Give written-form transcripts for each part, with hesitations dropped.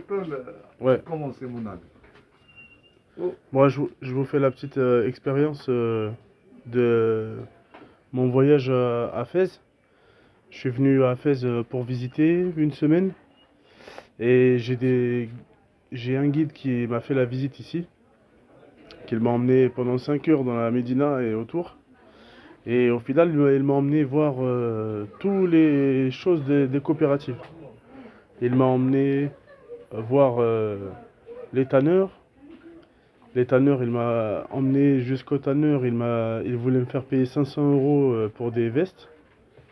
peu Ouais. comment c'est mon avis. Moi, je vous fais la petite expérience de mon voyage à Fès. Je suis venu à Fès pour visiter une semaine et j'ai un guide qui m'a fait la visite ici, qui m'a emmené pendant 5 heures dans la Médina et autour. Et au final, il m'a emmené voir toutes les choses des coopératives. Il m'a emmené voir les tanneurs. Les tanneurs, il m'a emmené jusqu'au tanneur. Il voulait me faire payer 500 euros pour des vestes,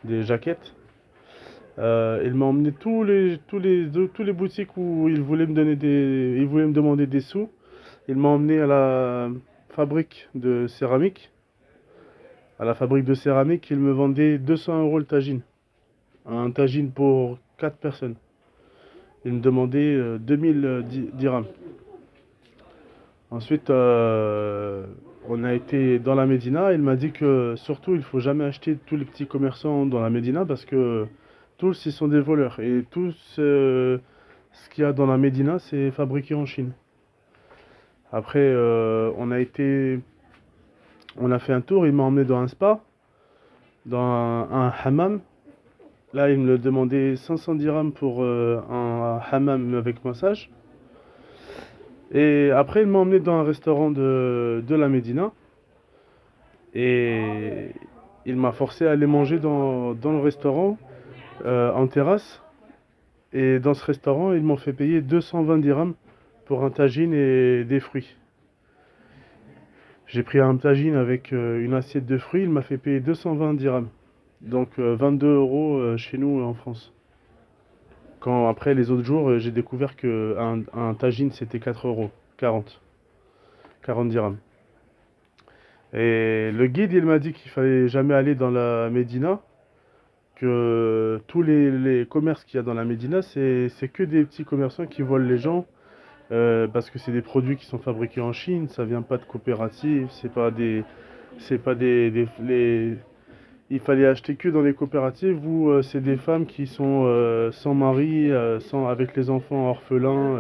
des jaquettes. Il m'a emmené tous les boutiques où il voulait me demander des sous. Il m'a emmené à la fabrique de céramique. À la fabrique de céramique, il me vendait 200 euros le tagine. Un tagine pour 4 personnes. Il me demandait 2000 dirhams. Ensuite, on a été dans la Médina. Il m'a dit que surtout, il faut jamais acheter tous les petits commerçants dans la Médina parce que tous, ils sont des voleurs. Et tout ce qu'il y a dans la Médina, c'est fabriqué en Chine. Après, on a fait un tour. Il m'a emmené dans un spa, dans un hammam. Là, il me demandait 500 dirhams pour un hammam avec massage. Et après, il m'a emmené dans un restaurant de la Médina. Et il m'a forcé à aller manger dans le restaurant, en terrasse. Et dans ce restaurant, ils m'ont fait payer 220 dirhams pour un tagine et des fruits. J'ai pris un tagine avec une assiette de fruits, il m'a fait payer 220 dirhams. Donc 22 euros chez nous en France. Quand après les autres jours, j'ai découvert que un tagine c'était 4 euros, 40 dirhams. Et le guide il m'a dit qu'il fallait jamais aller dans la Médina, que tous les commerces qu'il y a dans la Médina, c'est que des petits commerçants qui volent les gens, parce que c'est des produits qui sont fabriqués en Chine, ça vient pas de coopératives, c'est pas il fallait acheter que dans les coopératives où c'est des femmes qui sont sans mari, avec les enfants orphelins.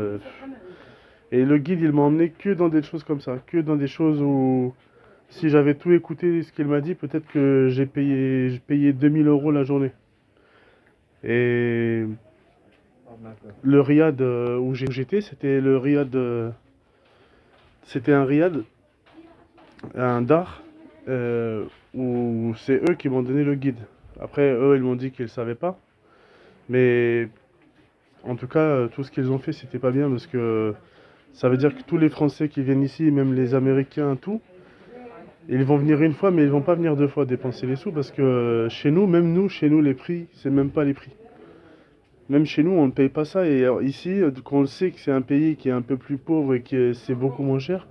Et le guide, il m'a emmené que dans des choses comme ça, que dans des choses où si j'avais tout écouté ce qu'il m'a dit, peut-être que j'ai payé 2000 euros la journée. Et le riad où j'étais, c'était un riad, un dar, où c'est eux qui m'ont donné le guide. Après, eux, ils m'ont dit qu'ils ne savaient pas. Mais en tout cas, tout ce qu'ils ont fait, c'était pas bien parce que ça veut dire que tous les Français qui viennent ici, même les Américains, tout, ils vont venir une fois, mais ils vont pas venir deux fois dépenser les sous parce que chez nous, même nous, chez nous, les prix, c'est même pas les prix. Même chez nous, on ne paye pas ça. Et ici, quand on sait que c'est un pays qui est un peu plus pauvre et que c'est beaucoup moins cher,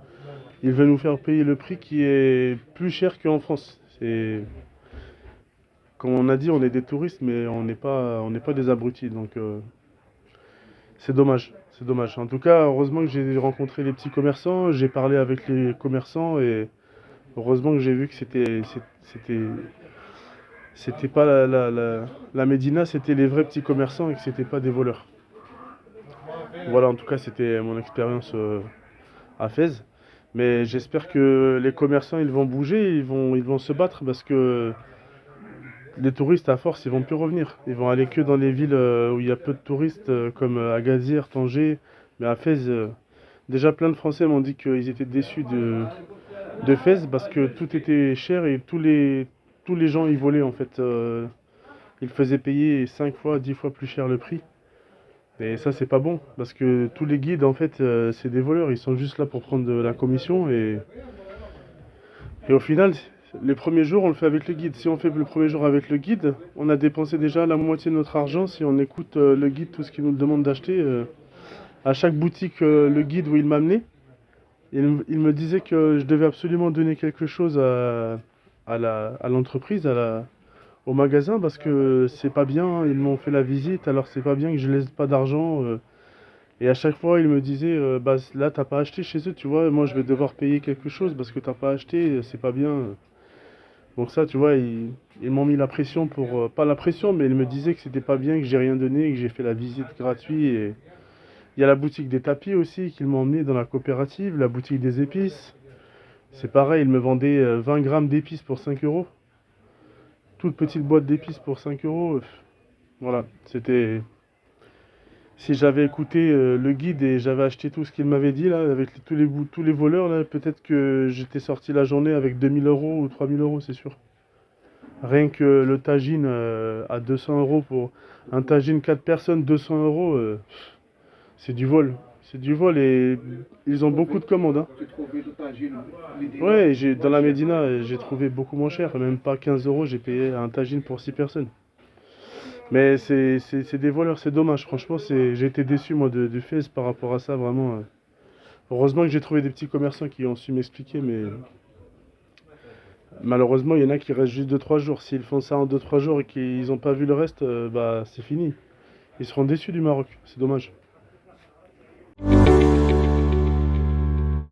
ils veulent nous faire payer le prix qui est plus cher qu'en France. Comme on a dit, on est des touristes, mais on n'est pas des abrutis. Donc, c'est dommage. C'est dommage. En tout cas, heureusement que j'ai rencontré les petits commerçants, j'ai parlé avec les commerçants et heureusement que j'ai vu que c'était pas la Médina, c'était les vrais petits commerçants et que c'était pas des voleurs. Voilà, en tout cas, c'était mon expérience à Fès. Mais j'espère que les commerçants, ils vont bouger, ils vont se battre parce que les touristes, à force, ils vont plus revenir. Ils vont aller que dans les villes où il y a peu de touristes, comme Agadir, Tanger. Mais à Fès, déjà plein de Français m'ont dit qu'ils étaient déçus de Fès parce que tout était cher et tous les gens, ils volaient en fait. Ils faisaient payer 5 fois, 10 fois plus cher le prix. Et ça, c'est pas bon, parce que tous les guides, en fait, c'est des voleurs. Ils sont juste là pour prendre de la commission. Et au final, les premiers jours, on le fait avec le guide. Si on fait le premier jour avec le guide, on a dépensé déjà la moitié de notre argent. Si on écoute le guide, tout ce qu'il nous demande d'acheter, à chaque boutique, le guide où il m'amenait, il me disait que je devais absolument donner quelque chose à l'entreprise, au magasin, parce que c'est pas bien. Ils m'ont fait la visite, alors c'est pas bien que je laisse pas d'argent. Et à chaque fois, il me disait, bah là, t'as pas acheté chez eux, tu vois, moi je vais devoir payer quelque chose parce que t'as pas acheté, c'est pas bien. Donc ça, tu vois, ils m'ont mis la pression pas la pression, mais ils me disaient que c'était pas bien, que j'ai rien donné, que j'ai fait la visite gratuite. Il y a la boutique des tapis aussi qu'ils m'ont emmené dans la coopérative, la boutique des épices. C'est pareil, ils me vendaient 20 grammes d'épices pour 5 euros. Toute petite boîte d'épices pour 5 euros. Voilà, c'était... Si j'avais écouté le guide et j'avais acheté tout ce qu'il m'avait dit, là, avec tous les voleurs, là, peut-être que j'étais sorti la journée avec 2000 euros ou 3000 euros, c'est sûr. Rien que le tagine à 200 euros pour un tagine 4 personnes, 200 euros, c'est du vol. C'est du vol et ils ont beaucoup de commandes, hein. Tu trouves le tagine, Médina? Ouais, dans la Médina, j'ai trouvé beaucoup moins cher. Même pas 15 euros, j'ai payé un tagine pour 6 personnes. Mais c'est des voleurs, c'est dommage. Franchement, j'ai été déçu, moi, de Fès par rapport à ça, vraiment. Heureusement que j'ai trouvé des petits commerçants qui ont su m'expliquer, mais malheureusement, il y en a qui restent juste 2 3 jours. S'ils font ça en 2 3 jours et qu'ils n'ont pas vu le reste, bah c'est fini. Ils seront déçus du Maroc. C'est dommage.